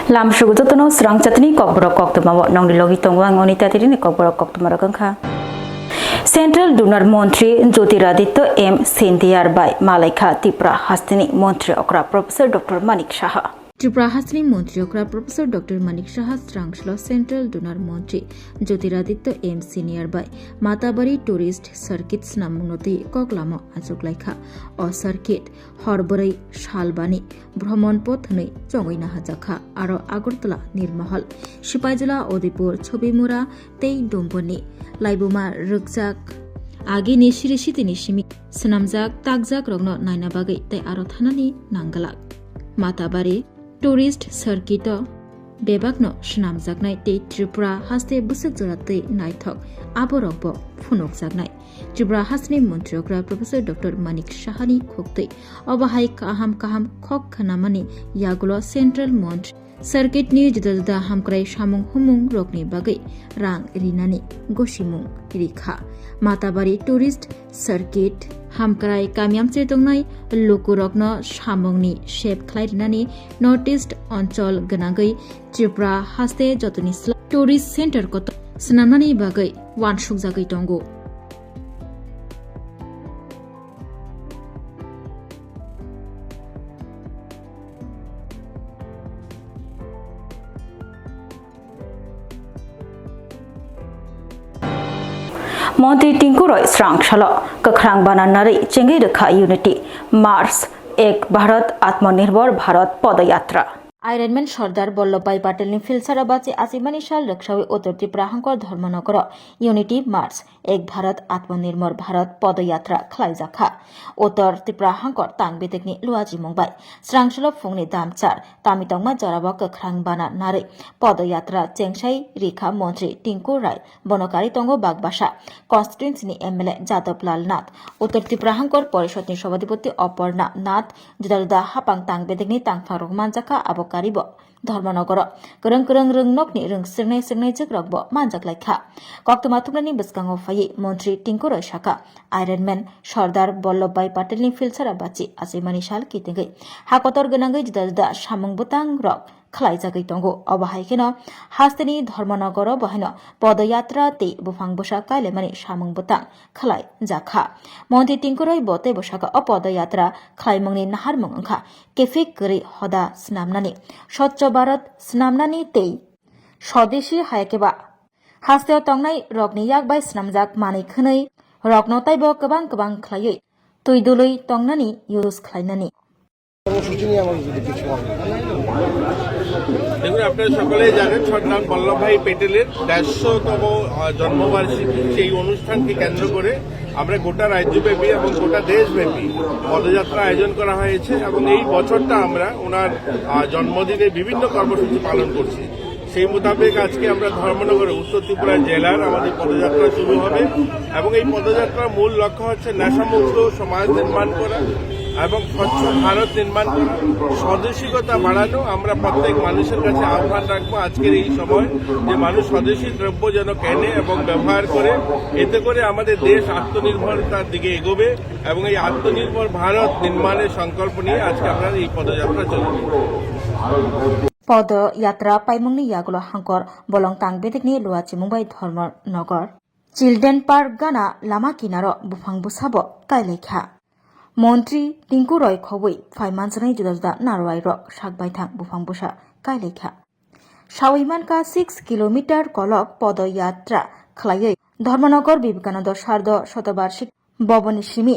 Lamshugutono Swrangchati Kokborok Koktwma nongni logi tongwang onita tirini Kokborok Koktwma rakangkha. Central Donor Montri Jyotiraditya M. Sindhiyar by Malaikha Tripura Hastini Montri Okra Professor Dr. Manik Shaha. Tripura Hastini Montri Okra Professor Dr. Manik Shaha Swrangchati Central Donor Montri Jyotiraditya M. Sindhiyar by Matabari Tourist Circuit Snamunoti Koklamo Azuklaikha or Circuit Horburai Shalbani Brahman Pothnui Chongina Hajakha Aro Agartala Nirmahal Shipajala Odipur Chobimura Tei Domboni Laibuma Rukjak Agi Nishirishi Nishimi Sanamjak Takjak Rogno Naina Bagai Tei Aro Thanani Nangalak Matabari Tourist Circuit Bebakno Shnamjaknai Tei Tripura Haste Busuk Joratei Naithok Aborokbo Phunok Jaknai Tripura Hastini Montri Okra Professor Dr. Manik Shahani Khoktei Obahai Kaham Khok Khanamani Yagulo Central Mont Circuit ni juda hamkrai samung humung rokni bagai rang rinani gosimung rikha Matabari Tourist Circuit hamkrai kamiamche tongnai lokurokno samungni shape khlai rinani Northeast Onchol ganagai Tripura Haste jotoni Tourist Center ko snamnani bagai wansuk jagai tongo Monti Tingkuroi Swrangchati Kakrang Bananari Chengi Rekha Unity Mars Ek Bharat Atmanirbhar Bharat Podayatra Ironman Sardar Vallabhbhai Patelni Filsarabachi Asimani Shal Rakshawi Uttar Tripura Hankor Dharmanagar Unity Mars Ek Bharat Atmanirbhar Bharat Podayatra Khlaijakha Uttar Tripura Hankor Tangbetekni Luaji Mumbai Swrangchati Phungni Damchar Tamitongma Jaraba Kakrang Bana Nari Podayatra Chengshai Rekha Montri Tinku Rai Bonokari Tongo Bagbasha Constituency MLA Jadab Lal Nath Uttar Tripura Hankor Porishod ni Sabhapati Aparna Nath Juda Hapang Tangbetekni Tangphang Manjaka Abok Karibo Dharmanagar Kurang Rungnokni Rung Sirnai Jagrogbo Manjaklaikha Koktwma Thumrani Biskango Faye Montri Tingkuroi Shaka Ironman Sardar Vallabhbhai Patelni Filsarabachi Asimani Shal Kitingai Hakotor Ganangai Juda Samung Butang Rok Khlai Jagai Tongo Obahai Keno Hastini Dharmanagar Bahino Podayatra Te Bufang Busha Kailemani Samung Butang Khlai Jakha Montri Tingkuroi Bote Bushaka Podayatra Khlai Mungni Nahar Mungangkha Kefik Guri Hoda Snamnani Swachh Bharat Snamnani Tei Swadeshi Hayakeba Hasteo Tongnai Rokni Yakbai Snamjak Mani Khwnei Rokno Taibo Kabang Khlaioi Tuidului Tongnani Yurus Khlainani দেখুন আপনারা সকলেই জানেন সর্দার বল্লভভাই পেটেলের ১৫০তম জন্মবার্ষিকী সেই অনুষ্ঠানকে কেন্দ্র করে আমরা গোটা রাজ্যব্যাপী এবং গোটা দেশব্যাপী পদযাত্রা আয়োজন করা হয়েছে এবং এই বছরটা আমরা ওনার জন্মদিনে বিভিন্ন কর্মসূচি পালন করছি সেই মোতাবেক আজকে আমরা ধর্মনগরে উত্তর ত্রিপুরা জেলার আমাদের পদযাত্রা শুরু হবে এবং এই পদযাত্রার মূল লক্ষ্য হচ্ছে নেশামুক্ত সমাজ নির্মাণ করা এবং স্বচ্ছ ভারত নির্মাণ করা স্বদেশিকতা বাড়ানো আমরা প্রত্যেক মানুষের কাছে আহ্বান রাখবো আজকের এই সময় যে মানুষ স্বদেশী দ্রব্য যেন কেনে এবং ব্যবহার করে এতে করে আমাদের দেশ আত্মনির্ভরতার দিকে এগোবে এবং এই আত্মনির্ভর ভারত নির্মাণের সংকল্প নিয়ে আজকে আমরা এই পদযাত্রা চলবে পদযাত্রা পাইমুংনি ইয়াগুলো হাঙ্কর বলং তাংবেদেকনি লুয়াচি মুম্বাই ধর্মনগর চিলড্রেন পার্ক গানা লামা কিনার বুফাং বুসাব কাইলেখা মন্ত্রী টিংকুরয় খবই ফাইমানজনাই জুদা নারওয়াই রক সাকবাইথাং বুফাং বুসা কাইলেখা সাউইমানকা 6 কিলোমিটার কলক পদযাত্রা খালাইयै ধর্মনগর বিবেকানন্দ সার্ধ শতবার্ষিক ববনি সিমি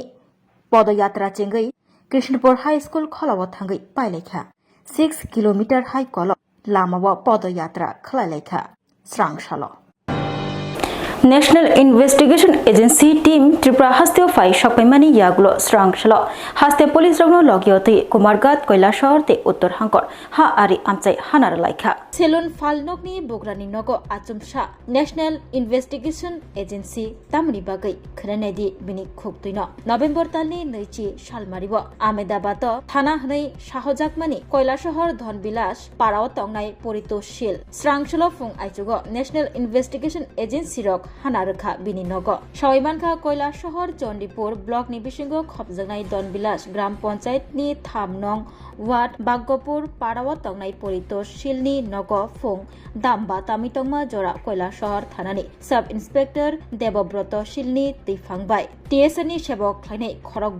পদযাত্রা চেঙ্গৈ কৃষ্ণপুর হাই স্কুল খলাব থাঙ্গৈ পাইলেখা 6 কিলোমিটার হাই কলক লামাব পদযাত্রা খালাইলেখা Swrangchati National Investigation Agency Team Tripura Hasteo Fai Shokpaimani Yagulo Swrangchati Haste Police Rogno Logyote Kumargat Koilashahar te Uttar Hankor Ha Ari Amchai Hanar Laikha Selon Falnokni Bograni Nogo Achumsha National Investigation Agency Tamri Bagai Khrenedi Bini Khoktuino November Talni Neichi Shalmaribo Ahmedabad Thana Hnei Shahojakmani Koilashahar Dhonbilash Parao Tongnai Porito Shil Swrangchati Phung Aichugo National Investigation Agency Rok হানা রেখা বিনি নগ সবাইমানখা কৈলাস শহর Chandipur block ni bisingo khopjaknai Donbilas গ্রাম panchayat ni 3 nong word Bagyapur পাড়াও তংনাই পরিতোষশীলনি নগ ফুং দাম্বা তামিতংমা জোড়া কৈলাস শহর থানানি sub inspector Debabrata শিলনি তিফাংবাই টিএসএনি সেবক খাইনাই খরক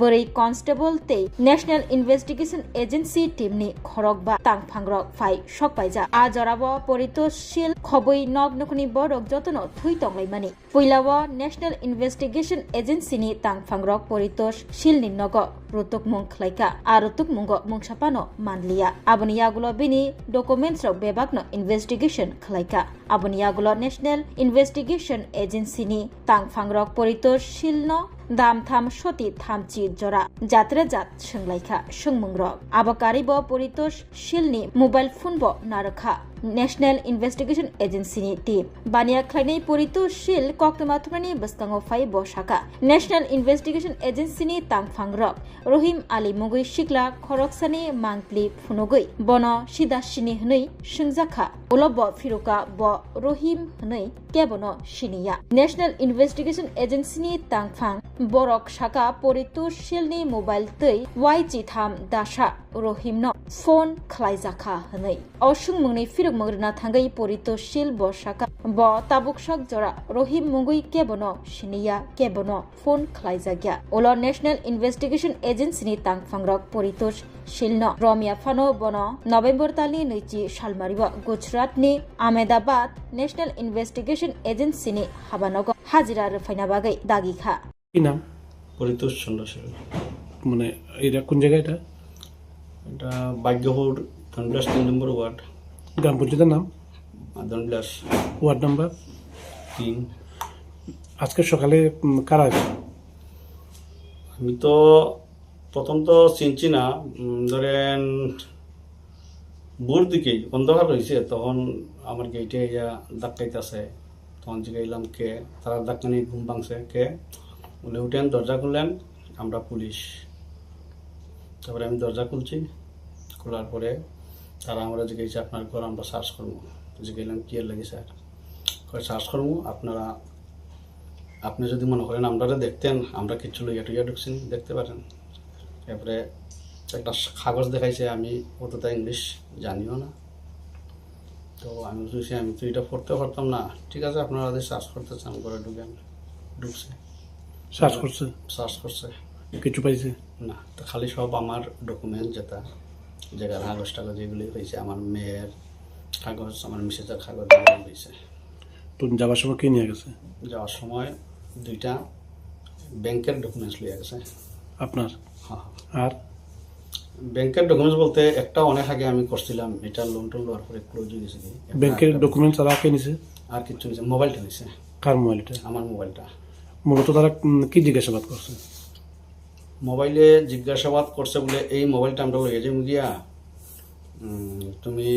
বरै constable তেই national investigation agency টিমনি খরক বা তাংফাংরক ফাই সকপাইজা আ জরাবো পরিতোষশীল খবই নগ নখনি বরক যতন থুই তংলাইমানি পুইলাও ন্যাশনাল ইনভেস্টিগেশন এজেন্সিনি তাংফাংরক পরিতোষশীলনি নগ রুতুক মুং খ্লাইকা আর রুতুক মুঙ্গ মুংসাপানো মানলিয়া আবনি ইয়াগুলো বিনি ডকুমেন্টস রক বেবাকনো ইনভেস্টিগেশন খ্লাইকা আবনি ইয়াগুলো ন্যাশনাল ইনভেস্টিগেশন এজেন্সিনি তাংফাংরক পরিতোষশীলন দাম থাম সতি থামচি জরা যাত্রে জাত সংলাইখা সংমুংরক আবকারিব পরিতোষশীলনি মোবাইল ফোনব নারখা ন্যাশনাল ইনভেস্টিগেশন এজেন্সিনি টিম বানিয়া খ্লাইনাই পরিতোষশীল Koktwma থুমনি বসকাঙ্গ ফাই বসাকা ন্যাশনাল ইনভেস্টিগেশন এজেন্সিনি তাংফাংরক রহিম আলী মুগুই শিকলা খরকসানি মাংপ্লি ফুনগৈ বন সিদাসিনি হनै সংজাখা উলব ফিরুকা ব রহিম হनै কেবন সিনিয়া ন্যাশনাল ইনভেস্টিগেশন এজেন্সিনি তাংফাং বরক শাখা পরিতোষশীলনি মোবাইল তৈ ওয়াইজি থাম দাসা রহিমন ফোন খ্লাইজাখা হनै অসুংমুংনি ফিরুকমগ্রনা থাঙ্গৈ পরিতোষশীল ব শাখা ব তাবুকশক জরা রহিম মুগুই কেবন সিনিয়া কেবন ফোন খ্লাইজাগিয়া উল ন্যাশনাল ইনভেস্টিগেশন এজেন্সিনি তাংফাংরক পরিতোষশীলন রমিয়া ফানো বন নভেম্বর তালনি নৈচি সালমারিব গুজরাটনি আহমেদাবাদ ন্যাশনাল ইনভেস্টিগেশন এজেন্সিনি হাবানগ হাজিরা রফাইনা বাগৈ দাগিখা কি নাম পরিতোষ চন্দ্রশেখর মানে এটা কোন জায়গা এটা এটা ভাগ্যপুর ধনবিলাস 3 নম্বর ওয়ার্ড গ্রাম পঞ্চায়েতের নাম ধনবিলাস ওয়ার্ড নাম্বার 3 আজকে সকালে কারা আছে? আমি তো প্রথম তো চিনছি না ধরেন ভোর দিকেই অন্ধকার রয়েছে তখন আমার গেটে ইয়া ধাক্কাইতেছে তখন জিগাইলাম কে তারা ধাক্কানি ঘুম ভাঙছে কে বলে উঠেন দরজা খুললেন আমরা পুলিশ তারপরে আমি দরজা খুলছি খোলার পরে তারা আমরা জিজ্ঞেস আপনার ঘর আমরা সার্চ করবো জিজ্ঞাসলাম কি এর লাগে স্যার সার্চ করবো আপনি যদি মনে করেন আমরা দেখতেন আমরা কিছু লইয়া টুইয়া ঢুকছি দেখতে পারেন তারপরে একটা কাগজ দেখাইছে আমি অতটা ইংলিশ জানিও না তো আমি বুঝছি আমি তো এটা পড়তে পারতাম না ঠিক আছে আপনারা যদি সার্চ করতে চান ঘরে ঢুকছে সার্চ করছে কিছু পাইছে না তো খালি সব আমার ডকুমেন্ট যেটা জায়গার কাগজ টাগজ এগুলি পাইছে আমার মেয়ের কাগজ আমার মিসেজের কাগজ এগুলি পাইছে তো যাওয়ার সময় কি নিয়ে গেছে? যাওয়ার সময় 2টা ব্যাংকের ডকুমেন্টস লিয়ে গেছে আপনার? হ্যাঁ আর ব্যাংকের ডকুমেন্টস বলতে একটা অনেক আগে আমি করছিলাম এটা লোন টোন লওয়ার পরে ক্লোজ হয়ে গেছে ব্যাংকের ডকুমেন্টস আর কে নিছে? আর কিছু নিছে মোবাইলটা নিছে কার মোবাইলটা? আমার মোবাইলটা মূলত তারা কি জিজ্ঞাসাবাদ করছে? মোবাইলে জিজ্ঞাসাবাদ করছে বলে এই মোবাইলটা আমরা লইয়া যাই গিয়া তুমি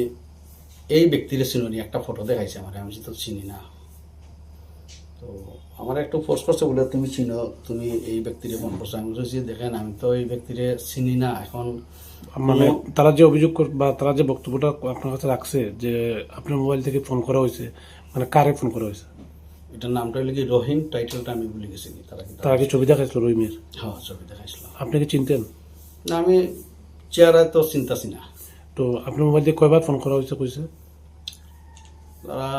এই ব্যক্তির চিনি একটা ফটো দেখাইছে আমার আমি তো চিনি না তো আমার একটু ফোর্স করছে বলে তুমি চিনো তুমি এই ব্যক্তির ফোন করছো আমি বলছি দেখেন আমি তো এই ব্যক্তির চিনি না এখন মানে তারা যে অভিযোগ বা তারা যে বক্তব্যটা আপনার কাছে রাখছে যে আপনার মোবাইল থেকে ফোন করা হয়েছে মানে কারে ফোন করা হয়েছে? এটার নামটা হলো কি রহিম টাইটেলটা আমি ভুলে গেছি তারা কি ছবি দেখাইছিল রহিমের? হ্যাঁ ছবি দেখাইছিল। আপনি কি চিনতেন? না আমি চেহারা তো চিন্তাছি না। তো আপনার মোবাইল দিয়ে কয়বার ফোন করা হয়েছে কইছে? তারা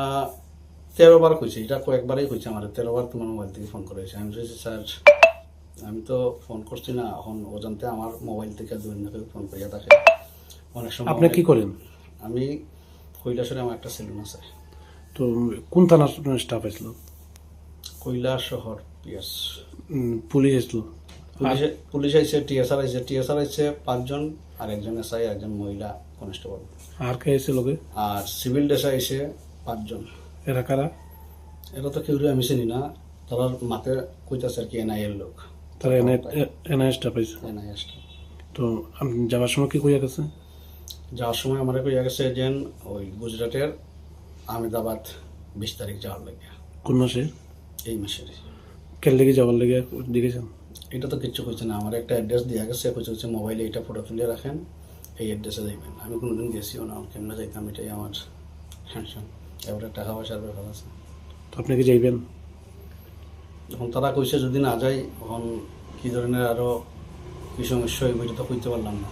13 বার কইছে এটা কয়েকবারই কইছে আমার 13 বার তোমার মোবাইল থেকে ফোন করা হয়েছে আমি বলছি স্যার আমি তো ফোন করছি না এখন অজান্তে আমার মোবাইল থেকে দুই নাকে ফোন করিয়া থাকে অনেক সময়। আপনি কি করেন? আমি কৈলাসরে আমার একটা সেলুন আছে। তো কোন থানার স্টাফ আসলো? কৈলাস শহর পিএস পুলিশ আসলো? পুলিশ আইছে টিএসআর আইছে 5 জন আর একজন এসআই একজন মহিলা কনস্টেবল। আর কে আইছে লগে? আর সিভিল ড্রেস আইছে 5 জন। এরা কারা? এরা তো কেউ আমি চিনি না তার মাতে কইতাছে আর কি এনআইএর লোক। তারা এনআই স্টাফ আইছে? NI staff. তো যাওয়ার সময় কি কইয়া গেছে? যাওয়ার সময় আমার কইয়া গেছে যে ওই গুজরাটের আহমেদাবাদ 20 তারিখ যাওয়ার লাগে। কোন মাসে? এই মাসের। কেন লেগে যাওয়ার লেগে দেখেছেন? এটা তো কিচ্ছু কইছে না আমার একটা অ্যাড্রেস দেওয়া গেছে কইছে মোবাইলে এটা ফটো তুলে রাখেন এই অ্যাড্রেসে যাইবেন। আমি কোনোদিন গেছিও না কেমনে যাইতাম এটাই আমার টেনশন। এবারে টাকা পয়সার ব্যাপার আছে। তো আপনি কি যাইবেন? এখন তারা কইছে যদি না যাই এখন কি ধরনের আরো কি সমস্যা হইব এটা তো কইতে পারলাম না।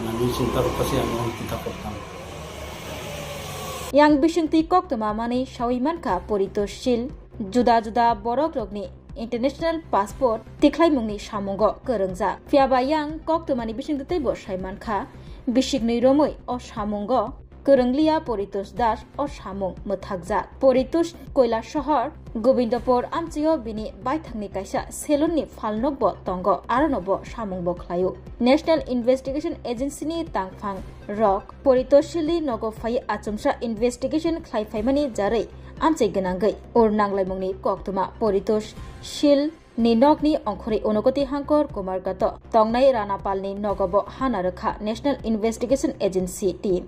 আমি চিন্তা করতেছি আমি এখন চিন্তা করতাম yang bisingti Koktwma mani sawimanka poritoshil juda borok rokni international passport tiklaimungni samungo korongja phiaba yang Koktwmani bisingti bo saimanka bisikni romoi o samungo koronglia poritos das o samung mothakja poritos koila shahar Gobindapur amchio bini baithangni kaisa selonni falnokbo tongo aronobo samungbo khlayo National Investigation Agency ni tangphang rok poritoshili nogo phai achumsa investigation khlaifaimani jarei amchei ganangai or nanglaimungni Koktwma poritos shil ni nokni ongkhori onogoti hangkor kumargato tongnai ranapalni nogobo hanarakha National Investigation Agency team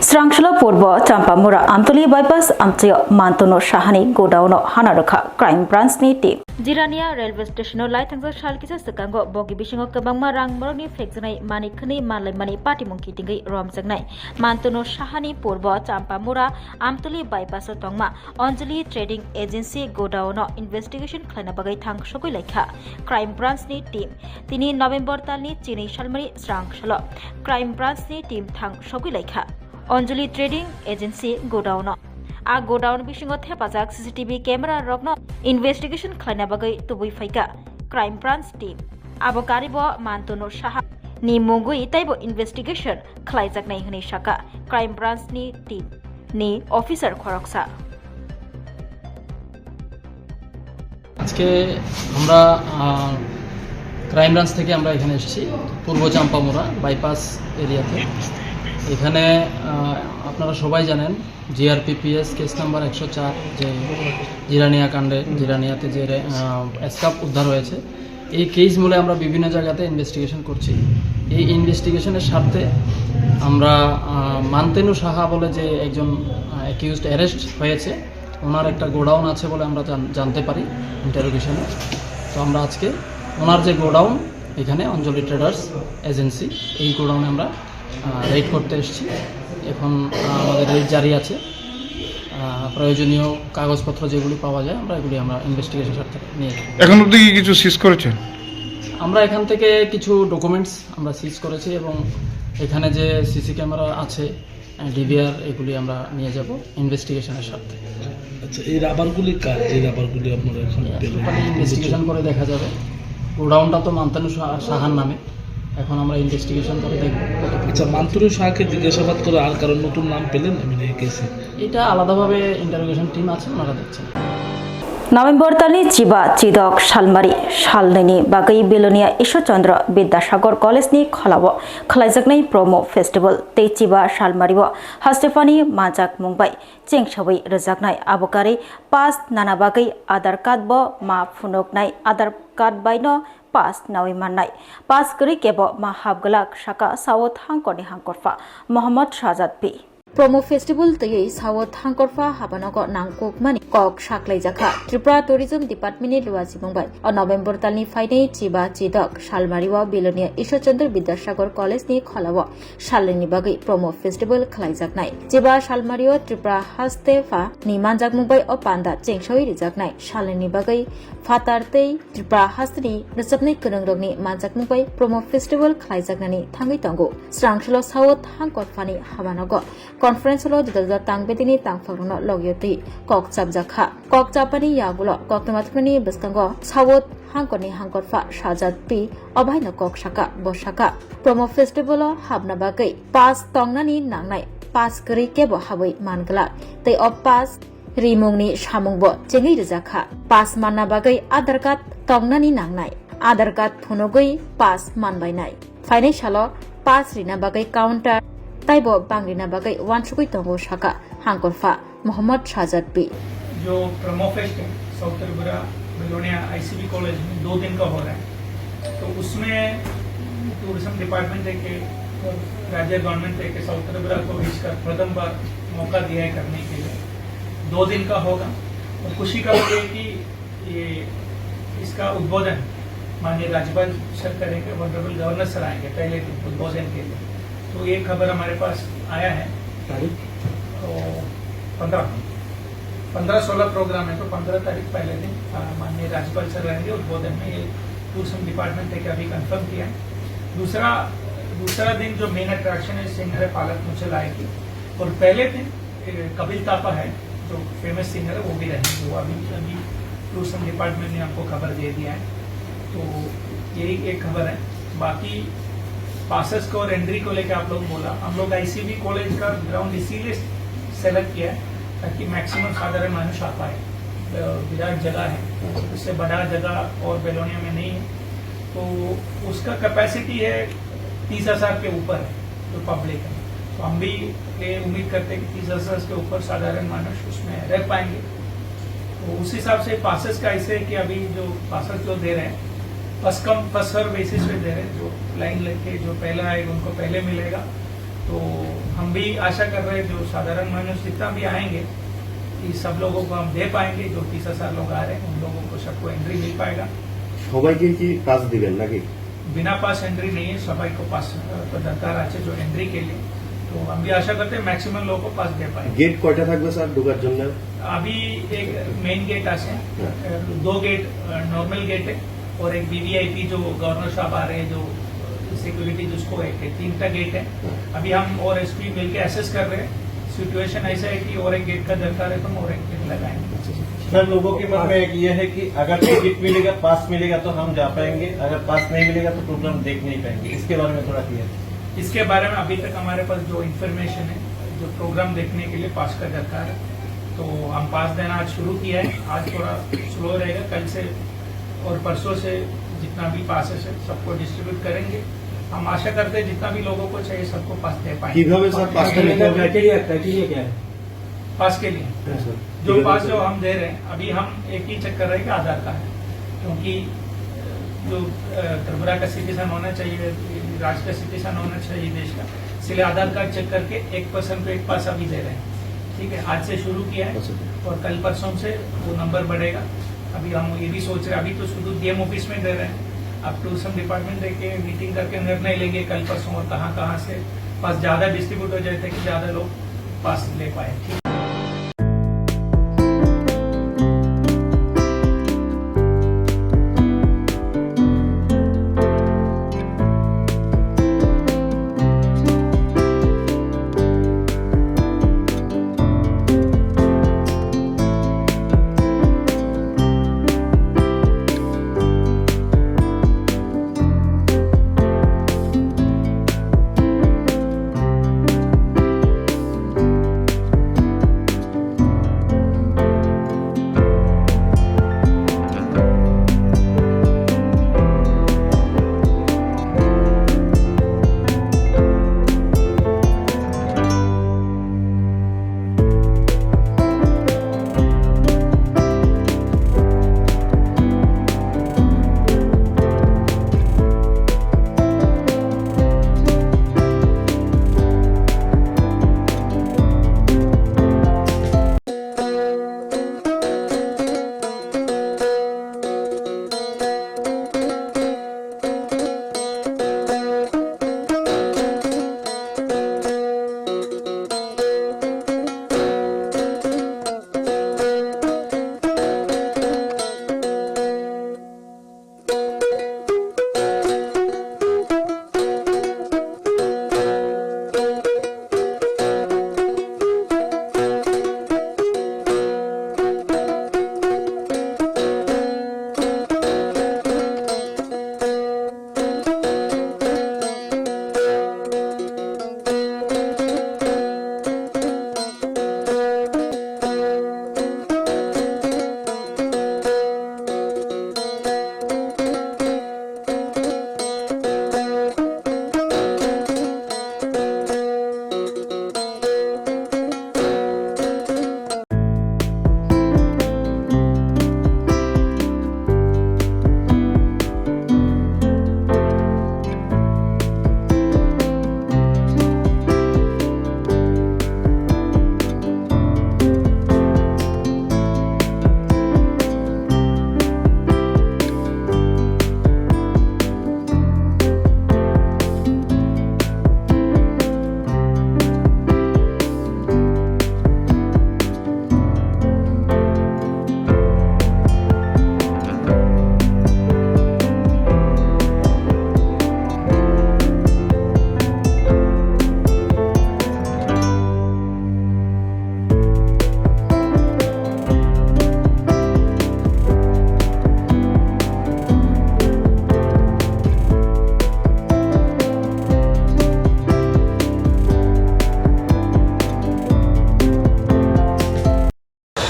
Swrangchati Purba Champamura Amtali bypass আমচিও মান্তনো সাহানি গোডাউনো হানারখা crime ব্রাঞ্চনি team Jirania railway স্টেশনো লাইথাंगजो सालकिसा सकांगो बोगी बिसिंगो कबांगमा रां मरगनि फेकजनाय मानिखनि मानलायमानि पार्टीमुंखि तिंगै रमजंनाय मान्तनो साहानि पूर्व चाम्पामुरा आमतली बाइपासो तंगमा अंजलि ट्रेडिंग एजेंसी गोडाउनो इन्वेस्टिगेशन खालायना बागै थांसगै लायखा क्राइम ब्रांचनि टीम तिनि नभेम्बर तालनि चिनै सालमारि स्रांखसल क्राइम ब्रांचनि टीम थांसगै लायखा अंजलि ट्रेडिंग एजेंसी गोडाउन आ गोडाउन बिसिंगो थेपाजाक सीसीटीवी कैमरा रगनो इन्वेस्टिगेशन खालायना बागै तुबै फाइका क्राइम ब्रांच टीम आबो कारिबो मान्तनो साहा नि मुंगुइ ताइबो इन्वेस्टिगेशन खालायजाकनाय हनै साका क्राइम ब्रांच नि टीम नि अफिसार खरकसा আজকে আমরা ক্রাইম ব্রাঞ্চ থেকে আমরা এখানে এসেছি পূর্ব চাম্পামুরা বাইপাস এরিয়াতে। এখানে আপনারা সবাই জানেন জিআরপিপিএস কেস নাম্বার 104 যে জিরানিয়া কাণ্ডে জিরানিয়াতে যে স্কাপ উদ্ধার হয়েছে এই কেস মূলে আমরা বিভিন্ন জায়গাতে ইনভেস্টিগেশন করছি। এই ইনভেস্টিগেশনের স্বার্থে আমরা মান্তেনু সাহা বলে যে একজন অ্যাকিউজড অ্যারেস্ট হয়েছে ওনার একটা গোডাউন আছে বলে আমরা জানতে পারি ইন্টারোগেশনে। তো আমরা আজকে ওনার যে গোডাউন এখানে অঞ্জলি ট্রেডার্স এজেন্সি এই গোডাউনে আমরা রেড করতে এসেছি। এখন আমাদের রেড জারি আছে, প্রয়োজনীয় কাগজপত্র যেগুলি পাওয়া যায় আমরা এগুলি আমরা ইনভেস্টিগেশন স্বার্থে নিয়ে যাই। এখন অবধি কি কিছু সিজ করেছেন? আমরা এখান থেকে কিছু ডকুমেন্টস আমরা সিজ করেছি এবং এখানে যে সিসি ক্যামেরা আছে ডিভিআর এগুলি আমরা নিয়ে যাব ইনভেস্টিগেশনের স্বার্থে। আচ্ছা, এই রাবারগুলি কার? এই রাবারগুলি আপনারা এখন ইনভেস্টিগেশন করে দেখা যাবে। গোডাউনটা তো মান্তানু সাহার নামে, এখন আমরা ইনভেস্টিগেশন করে দেখব। আচ্ছা, মান্তানু সাহাকে জিজ্ঞাসাবাদ করে আর কারণ নতুন নাম পেলেন মানে এই কেসে? এটা আলাদাভাবে ইন্টারোগেশন টিম আছে, ওনারা দেখছেন। নভেম্বর তালি চিবা চিদক সালমারি সালনেনি বাগै बेलोनिया ईश्वरचंद्र विद्यासागर कलेजनि खलाबो खलायजाकनाय प्रमो फेस्टिवल ते चिबा सालमारिबो हास्टेफानि माजाक मुंबाय चेंगसाबै रोजाकनाय आबकारि पास नाना बागै आधार कार्ड बो मा फुनकनाय आधार कार्ड बायनो पास नावै माननाय पास गरि केबो मा हाबगलाक साका साउथ हांकरनि हांकरफा मोहम्मद शाहजाद पि प्रमो फेस्टिवल तयै साउथ हांकरफा हाबानगो नांगकमानि कक साख्लायजाखा त्रिपुरा टुरिजम डिपार्टमेन्टनि लुवाजि बुंबाय नभेम्बर तालनि फाइनै चिबा चिदक सालमारिवा बेलोनिया ईश्वरचंद्र विद्यासागर कलेजनि खलाव सालनि बागै प्रमो फेस्टिवल खालायजाकनाय चिबा सालमारिवा त्रिपुरा हास्तेफा नि मानजाक बुंबाय अ पान्दा चेंगसावै रिजाकनाय सालनि बागै फातारतै त्रिपुरा हास्तेनि रोजाबनाय गोरोंरगनि मानजाक बुंबाय प्रमो फेस्टिवल खालायजाकनानै थाङै तंगो स्रांखसल साउथ हांकरफानि हाबानगो कॉन्फ्रेंसलो जुदा तांगबेदिनि तांफागनो लगियति ककचाबजाखा ककचापानि यागुलो कक्तमाथुनि बस्कांगो साउथ हांकरनि हांकरफा शाहजाद पि अभायनो ककसाका बसाका प्रमो फेस्टिवल हाबना बागै पास तंगनानि नांनाय पास गरि केबो हाबै मानगला तै अ पास रिमुंनि सामुंबो चेङै रोजाखा पास मानना बागै आधार कार्ड तंगनानि नांनाय आधार कार्ड फुनगै पास मानबायनाय फाइनै सालो पास रिना बागै काउंटर ताइबो बांग्रिना बागै वानसुगै तंगो साका हांकरफा मोहम्मद शाहजाद पि जो प्रोमो फेस्ट है south Tripura Belonia ICB college में 2 दिन का हो रहा है, तो उसमें टूरिज्म डिपार्टमेंट के राज्य गवर्नमेंट के साउथ त्रिपुरा को इसका प्रथम बार मौका दिया है करने के लिए। 2 दिन का होगा और खुशी का बात है कि ये इसका उद्बोधन माननीय राज्यपाल सर करेंगे, ऑनरेबल गवर्नर सर आएंगे पहले उद्बोधन के लिए। तो ये खबर हमारे पास आया है तो 15 15-16 प्रोग्राम है, तो 15 तारीख पहले दिन माननीय राज्यपाल सर रहेंगे उद्बोधन में। ये टूरिज्म डिपार्टमेंट ने अभी कंफर्म किया है। दूसरा दिन जो मेन अट्रैक्शन है सिंगर है पालक मुझे लाएगी, और पहले दिन कपिल तापा है जो फेमस सिंगर है वो भी रहेंगे। वो अभी टूरिज्म डिपार्टमेंट ने हमको खबर दे दिया है, तो यही एक खबर है। बाकी पासेस को और एंट्री को लेकर आप लोग बोला, हम लोग आईसीबी कॉलेज का ग्राउंड इसीलिए सेलेक्ट किया है ताकि मैक्सिमम साधारण मनुष्य आ पाए। विराट जगह है, उससे बड़ा जगह और बेलोनिया में नहीं है, तो उसका कैपेसिटी है 30,000 के ऊपर है जो पब्लिक है। तो हम भी ये उम्मीद करते हैं कि 30,000 के ऊपर साधारण मनुष्य उसमें रह पाएंगे। तो उस हिसाब से पासेस का ऐसे है कि अभी जो पासेस जो दे रहे हैं first come first serve basis पे दे रहे हैं। जो लाइन लेके जो पहला आएगा उनको पहले मिलेगा। तो हम भी आशा कर रहे हैं जो साधारण मनुष्य जितना भी आएंगे कि सब लोगों को हम दे पाएंगे। जो 30,000 लोग आ रहे हैं उन लोगों को सबको एंट्री मिल पाएगा। সবাইকে কি পাস দিবেন নাকি? बिना पास एंट्री नहीं है, सबाई को पास तो दरकार আছে जो एंट्री के लिए। तो हम भी आशा करते हैं मैक्सिमम लोगों को पास दे पाएंगे। গেট কয়টা থাকবে স্যার ঢোকার জন্য? अभी एक मेन गेट আছে, 2 गेट नॉर्मल गेट है और एक वीवीआईपी जो गवर्नर साहब आ रहे हैं जो सिक्योरिटी जिसको एक 3टा गेट है। अभी हम और एसपी मिलकर एसेस कर रहे हैं। सिचुएशन ऐसा है कि और एक गेट का दरकार है तो हम और एक गेट लगाएंगे। सर लोगों के मन में एक ये है कि अगर टिकट मिलेगा पास मिलेगा तो हम जा पाएंगे, अगर पास नहीं मिलेगा तो प्रोग्राम देख नहीं पाएंगे। इसके बारे में थोड़ा क्लियर। इसके बारे में अभी तक हमारे पास जो इन्फॉर्मेशन है जो प्रोग्राम देखने के लिए पास का दरकार है, तो हम पास देना आज शुरू किया है। आज थोड़ा स्लो रहेगा, कल से और परसों से जितना भी पासेस है सबको डिस्ट्रीब्यूट करेंगे। हम आशा करते हैं जितना भी लोगों को चाहिए सबको पास दे पाएंगे। কিভাবে স্যার পাসটা নিতে হবে? क्राइटेरिया क्या है? पास के लिए जो पास जो हम दे रहे हैं अभी हम एक ही चेक कर रहे हैं कि आधार कार्ड, क्योंकि जो त्रिपुरा का सिटीजन होना चाहिए, राज्य का सिटीजन होना चाहिए देश का, इसलिए आधार कार्ड चेक करके 1 पर्सन को 1 पास अभी दे रहे हैं। ठीक है, आज से शुरू किया है और कल परसों से वो नंबर बढ़ेगा। अभी हम ये भी सोच रहे हैं, अभी तो शुरू डीएम ऑफिस में दे रहे हैं, अब टूरिज्म डिपार्टमेंट देके मीटिंग करके निर्णय लेंगे कल परसों और कहाँ से पास ज्यादा डिस्ट्रीब्यूट हो जाए कि ज्यादा लोग पास ले पाए।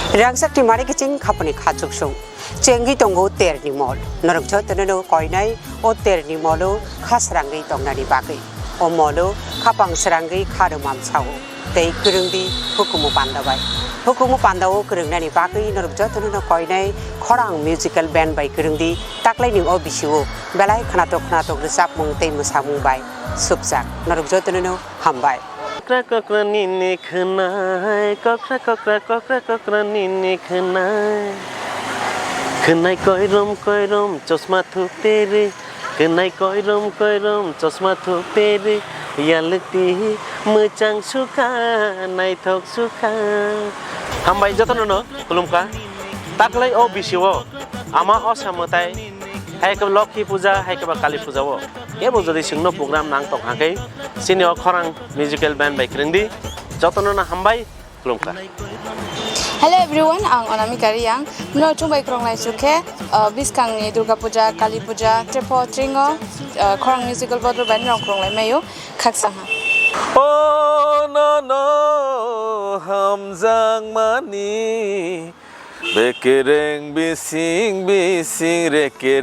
Swrangchati mari kicing khapani khachuk sung chengi tongo terni mol norok jotano koinai o terni molo khasrangi tongnani bagai o molo khapang srangi kharumam chau tei kurungdi hukumu pandawo kurungnani bagai norok jotano koinai khorang musical band bai kurungdi taklai ning o bisiwo belai khanatok resap mung tei musamung bai subjak norok jotano hambai Kokra nini khenai kokra nini khenai khenai koirom chosma thu tere khenai koirom chosma thu tere yalti muchang sukha nai thok sukha hambai jotono no kulumka taklai o bisiwo ama osamotai hai ka lokhi puja hai ka kali puja wo ebo jodi singno program nang tok hakai senior khorang musical band by krindi jotono na hambai kulumka Hello everyone, ang Onamika Riyang. Mula chumbai krong lai suke, biskang ni Durga Puja, Kali Puja, Trepo, Tringo, khorang musical bottle band rong krong lai mayo, khaksang ha. Oh no hamjang mani bekereng bising reke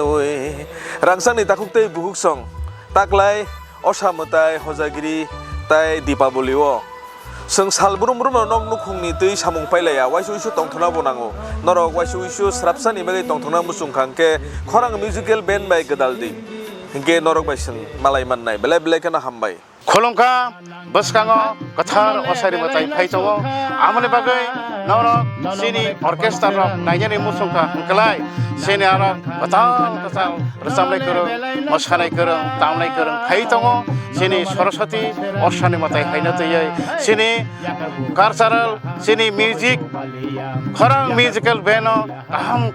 we rangsang ni takuk tei buhuk song taklai osamotai hojagiri tai dipaboli wo sung salbrum nok nukhungni tei samung pailaya waisu tongthona bonango norok waisu srapsani bagai tongthona musung khangke khorang musical band bai gadaldi hingke norok bai sung malai mannai belai kana hambai Kolongka baskango kathar osari matai phaitowo amane bagai norok sini orchestra rok naijani musungka hangkalai sini arok katal rasamlai kurung mosanai kurung tamlai kurung phaitowo sini Swrangchati osani matai hainatoi sini cultural sini music khorang musical band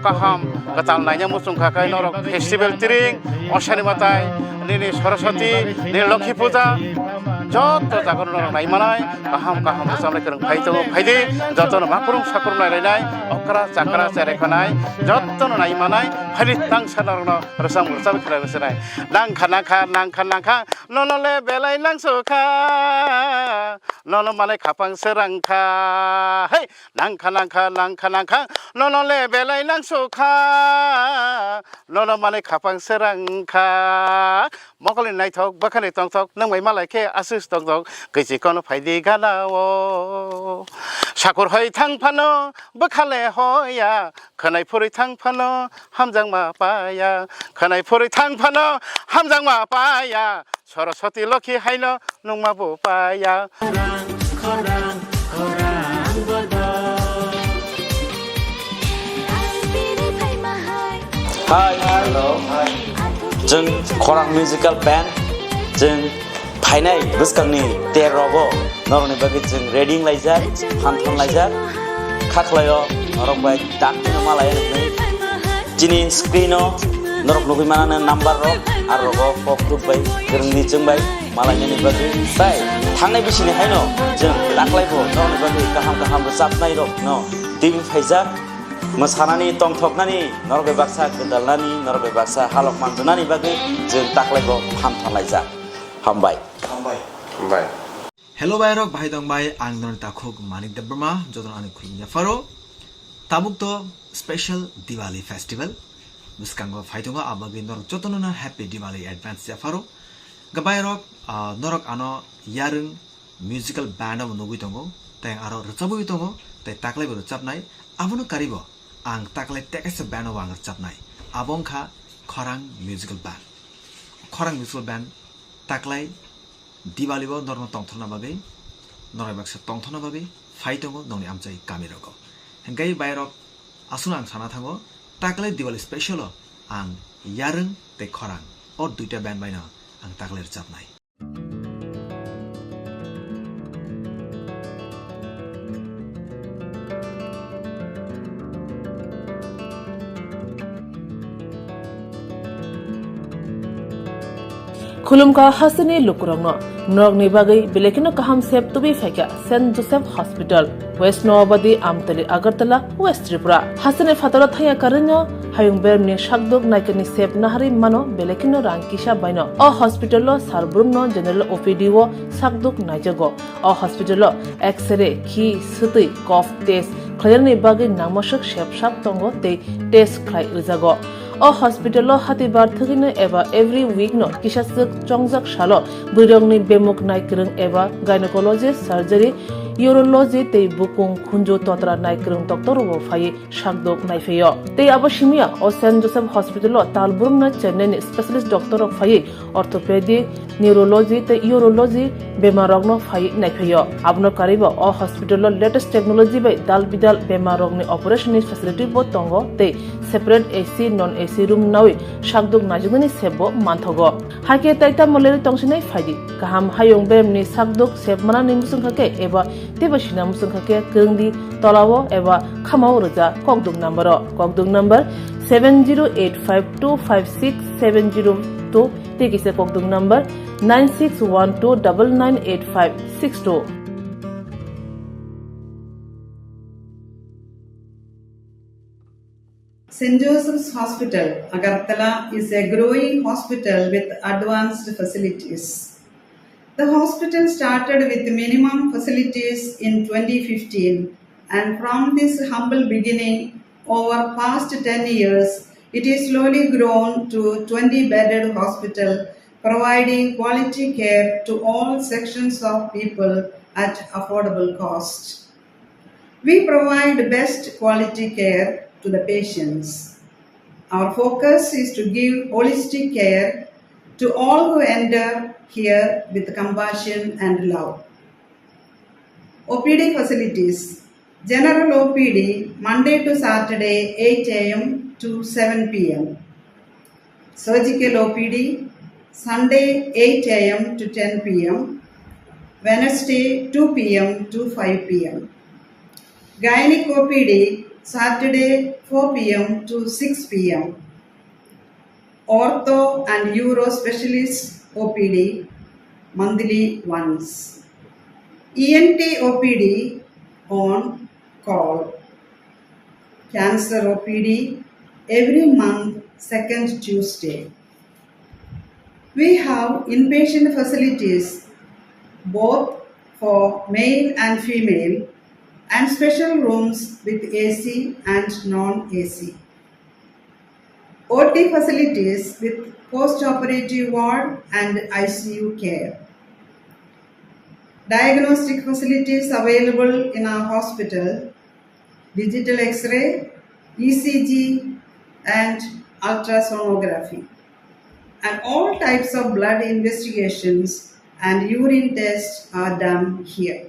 kaham katal naija musungka kai norok festival tiring osani matai nini Swrangchati nini Lokhi Puja joto jagon norok nai manai kaham samle kurung phaidi joto no makurung sakurung nai okra chakra chere khanai joto no nai manai phaidi tang sanarok no rasam khlai besenai nang kha nono le belai nang sukha nono mane khapang serangkha hey nang kha nono le belai nang sukha nono mane khapang serangkha mokali nai thok bakhani tong thok nang mai malai ke asus tong thok kisi kono phaidi galao sakur hoi thang phano bakhale hoya khanai phuri thang phano hamjang ma paya khanai phuri thang phano hamjang ma paya Swrangchati Lokhi haino nungma bo paya khorang Hi, hello. Jeng khorang musical band jeng phainai buskangni terobo noroni bagi jeng reading laijak hanthon laijak khaklayo norok bai dakno malaya nei jini screeno norok nugui manana number rok arrogo pokru bai gerngni jeng bai malanya ni bagi sai thangnai bisini haino jeng daklaibo noroni bagi kaham sapnai rok no tv phaijak mosanani tongthoknani norok baksa gedalnani norok baksa halok manjunani bagi jeng taklaibo hamthanlaijak hambai Hello bayrok bahai dong bai ang non takhuk manik debrma jodon ani khulnya faro tabuk to special Diwali festival buskango phaitonga abagi norok jotona happy Diwali advance ya faro gabayrok norok ano yarung musical band am nugui tongo teng aro rchabu tongo tai taklai bo rchapnai abono karibo ang taklai tekes band wang rchapnai abongkha khorang musical band taklai Diwali bo norno tongthona bagai norai baksa tongthona bagai phaitongo noni amchai kamiroko hengkai bayrok asuna ang sana thango taklai Diwali special ang yarung te khorang or duita band baina ang taklai rchapnai Khulumka hasani lukurangno norok ni bagai belekino kaham sep tubi faika St Joseph Hospital West Noabadi Amtali Agartala West Tripura hasane fatara thaya karanyo hayung bermni shakdok naikani sep nahari mano belekino rangkisha baino o hospital lo sarbrumno general OPD wo sakdok naijago o hospital lo x-ray ki suti cough test khayarni bagi nangmashak shepshap tongo te test khlai rijago o hospital lo hatibar thugine eba every week no kisasuk chongjak shalo burongni bemuk naikrung eba gynecologist surgery urology tei bukung khunjo totra naikrung doctor bo phai shakdok naifeyo tei abo simia o St. Joseph Hospital lo talburum na Chennai ni specialist doctor ok phai orthopedic neurology tei urology bemarok no phai naifeyo abno karibo o hospital lo latest technology bai dal bidal bemarok ni operation ni facility bo tongo tei separate AC non AC room nawi shakdok najugni sebo manthogo hake taita moleri tongsinai phaidi kaham hayong bem ni shakdok sebmana ni musungkhake eba tebasina musungkhake kengdi tolawo eba khamao roja kokdok number 7085256702 tekise kokdok number 9612998562 St. Joseph's Hospital, Agartala, is a growing hospital with advanced facilities. The hospital started with minimum facilities in 2015, and from this humble beginning, over past 10 years, it is slowly grown to 20-bedded hospital, providing quality care to all sections of people at affordable cost. We provide best quality care to the patients. Our focus is to give holistic care to all who enter here with compassion and love. OPD facilities. General OPD Monday to Saturday 8 a.m. to 7 p.m. Surgical OPD Sunday 8 a.m. to 10 p.m. Wednesday 2 p.m. to 5 p.m. Gynec OPD Saturday 4 p.m. to 6 p.m. Ortho and Uro Specialist OPD monthly once. ENT OPD on call. Cancer OPD every month, second Tuesday. We have inpatient facilities both for male and female and special rooms with AC and non-AC. OT facilities with post-operative ward and ICU care. Diagnostic facilities available in our hospital, digital X-ray, ECG and ultrasonography. And all types of blood investigations and urine tests are done here.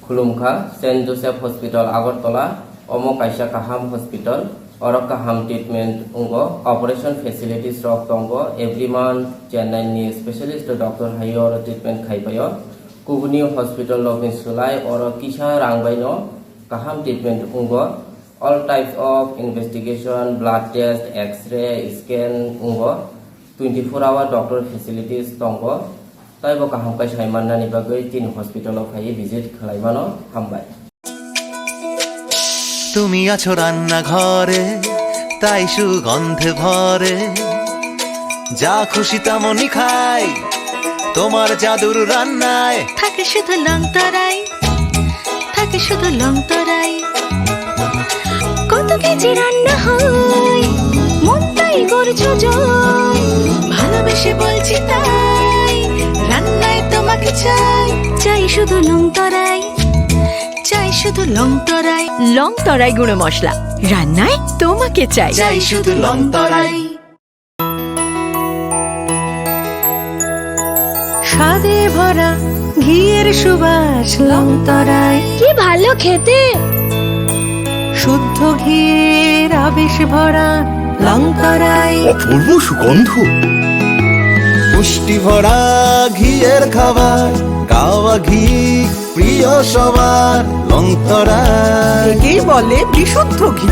Khulumkha St. Joseph Hospital Agartala Omo Kaisa Kaham Hospital Oro Kaham treatment ungo operation facilities rok tongo every month Chennai ni specialist doctor hayo treatment khaipayo Kubuni Hospital login sulai oro kisha rangbaino Kaham treatment ungo all types of investigation blood test x-ray scan ungo 24-hour doctor facilities tongo Taibo kaham kai saimana ni bagai tin hospital of hai visit khalaimano hambai তুমি আছো রান্না ঘরে তাই সুগন্ধে ভরে যা খুশি তেমনই খাই তোমার জাদুর রান্নায় থাকে শুধু লংতরাই থাকে শুধু লংতরাই কত কেজি রান্না হয় মন তাই করছো জয় ভালোবেসে বলছি তাই রান্নায় তোমাকে চাই চাই শুধু লংতরাই চাই শুধু লংতরাই লংতরাই গুঁড়ো মশলা রান্নায় তোমাকে চাই চাই শুধু লংতরাই স্বাদে ভরা ঘিয়ের সুবাস লংতরাই কি ভালো খেতে শুদ্ধ ঘিয়ের আবেশ ভরা লংতরাই অপূর্ব সুগন্ধ পুষ্টি ভরা ঘিয়ের খাবার গাওয়া ঘি প্রিয় সবার লংতরাই একেই বলে বিশুদ্ধ ঘি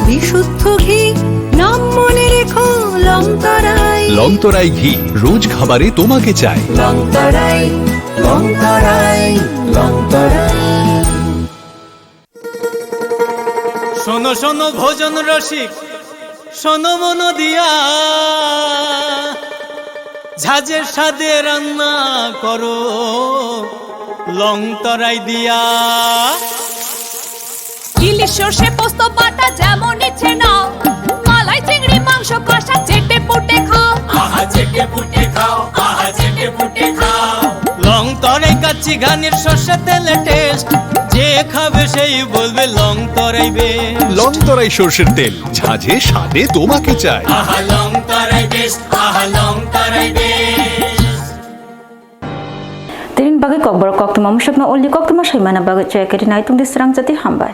বিশুদ্ধ ঘি নাম মনে রেখো লংতরাই লংতরাই ঘি রোজ খাবারে তোমাকে চাই লংতরাই লংতরাই লংতরাই শোনো শোনো ভোজন রসিক শোনো মন দিয়া ঝাঁঝের স্বাদে রান্না করো লংতরাই দিয়া সর্ষে পোস্ত বাটা যেমন ইচ্ছে নাও মালাই চিংড়ি মাংস কষা চেটে পুটে খাও আহা চেটে পুটে খাও আহা চেটে পুটে খাও লং তরাই কাচ্চি ঘানির সর্ষে তেলে টেস্ট যে খাবে সেই বলবে লং তরাই বেশ লং তরাই সর্ষের তেল ঝাঁঝে স্বাদে তোমাকে চাই আহা লং তরাই বেশ আহা লং তরাই বেশ Tirin bagi Kokborok Koktwma musyak na uli Koktwma saimana bagi cek kiri naitung di Swrangchati hambai.